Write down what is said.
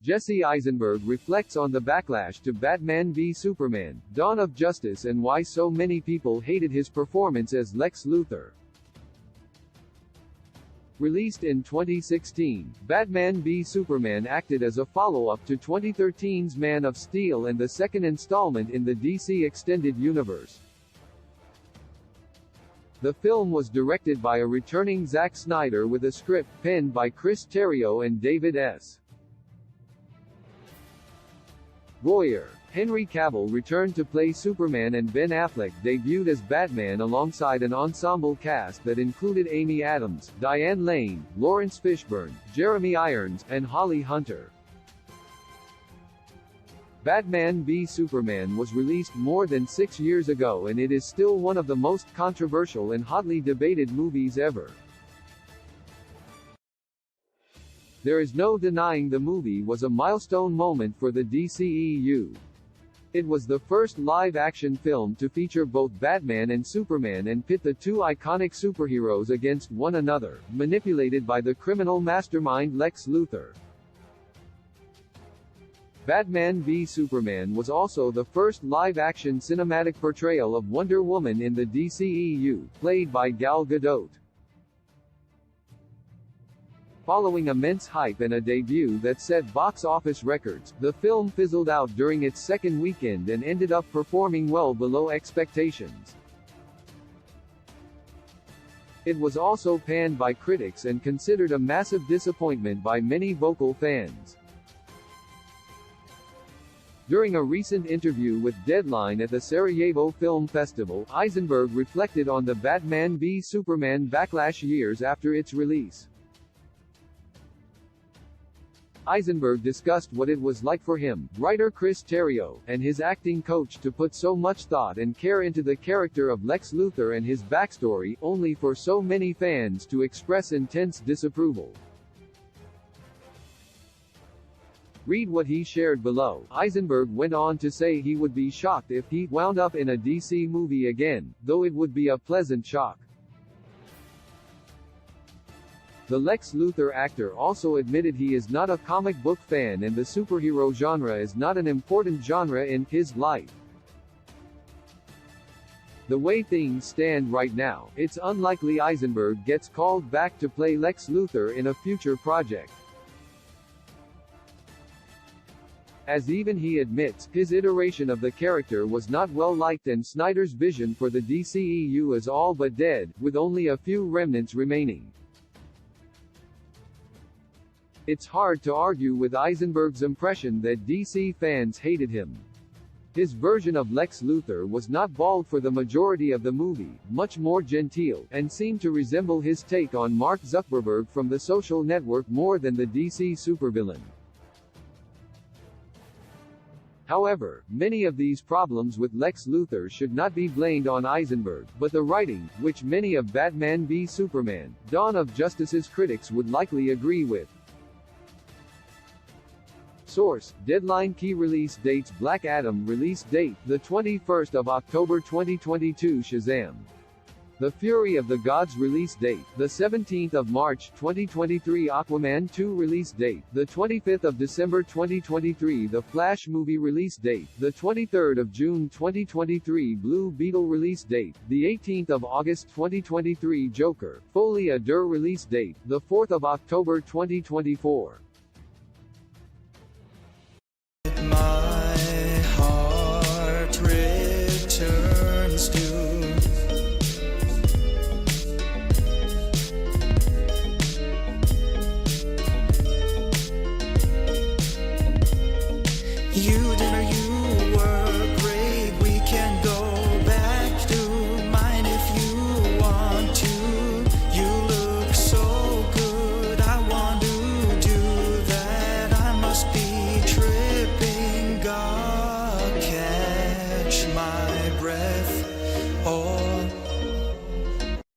Jesse Eisenberg reflects on the backlash to Batman v Superman: Dawn of Justice and why so many people hated his performance as Lex Luthor. Released in 2016, Batman v Superman acted as a follow-up to 2013's Man of Steel and the second installment in the DC Extended Universe. The film was directed by a returning Zack Snyder with a script penned by Chris Terrio and David S. Goyer. Henry Cavill returned to play Superman and Ben Affleck debuted as Batman alongside an ensemble cast that included Amy Adams, Diane Lane, Lawrence Fishburne, Jeremy Irons, and Holly Hunter. Batman v Superman was released more than 6 years ago and it is still one of the most controversial and hotly debated movies ever. There is no denying the movie was a milestone moment for the DCEU. It was the first live-action film to feature both Batman and Superman and pit the two iconic superheroes against one another, manipulated by the criminal mastermind Lex Luthor. Batman v Superman was also the first live-action cinematic portrayal of Wonder Woman in the DCEU, played by Gal Gadot. Following immense hype and a debut that set box office records, the film fizzled out during its second weekend and ended up performing well below expectations. It was also panned by critics and considered a massive disappointment by many vocal fans. During a recent interview with Deadline at the Sarajevo Film Festival, Eisenberg reflected on the Batman v Superman backlash years after its release. Eisenberg discussed what it was like for him, writer Chris Terrio, and his acting coach to put so much thought and care into the character of Lex Luthor and his backstory, only for so many fans to express intense disapproval. Read what he shared below. Eisenberg went on to say he would be shocked if he wound up in a DC movie again, though it would be a pleasant shock. The Lex Luthor actor also admitted he is not a comic book fan and the superhero genre is not an important genre in his life. The way things stand right now, it's unlikely Eisenberg gets called back to play Lex Luthor in a future project. As even he admits, his iteration of the character was not well liked and Snyder's vision for the DCEU is all but dead, with only a few remnants remaining. It's hard to argue with Eisenberg's impression that DC fans hated him. His version of Lex Luthor was not bald for the majority of the movie, much more genteel, and seemed to resemble his take on Mark Zuckerberg from The Social Network more than the DC supervillain. However, many of these problems with Lex Luthor should not be blamed on Eisenberg, but the writing, which many of Batman v Superman: Dawn of Justice's critics would likely agree with. Source: Deadline. Key release dates: Black Adam release date, the 21st of October 2022. Shazam! The Fury of the Gods release date, the 17th of March 2023. Aquaman 2 release date, the 25th of December 2023. The Flash movie release date, the 23rd of June 2023. Blue Beetle release date, the 18th of August 2023. Joker: Folie à Deux release date, the 4th of October 2024. My heart returns to you, dear, you.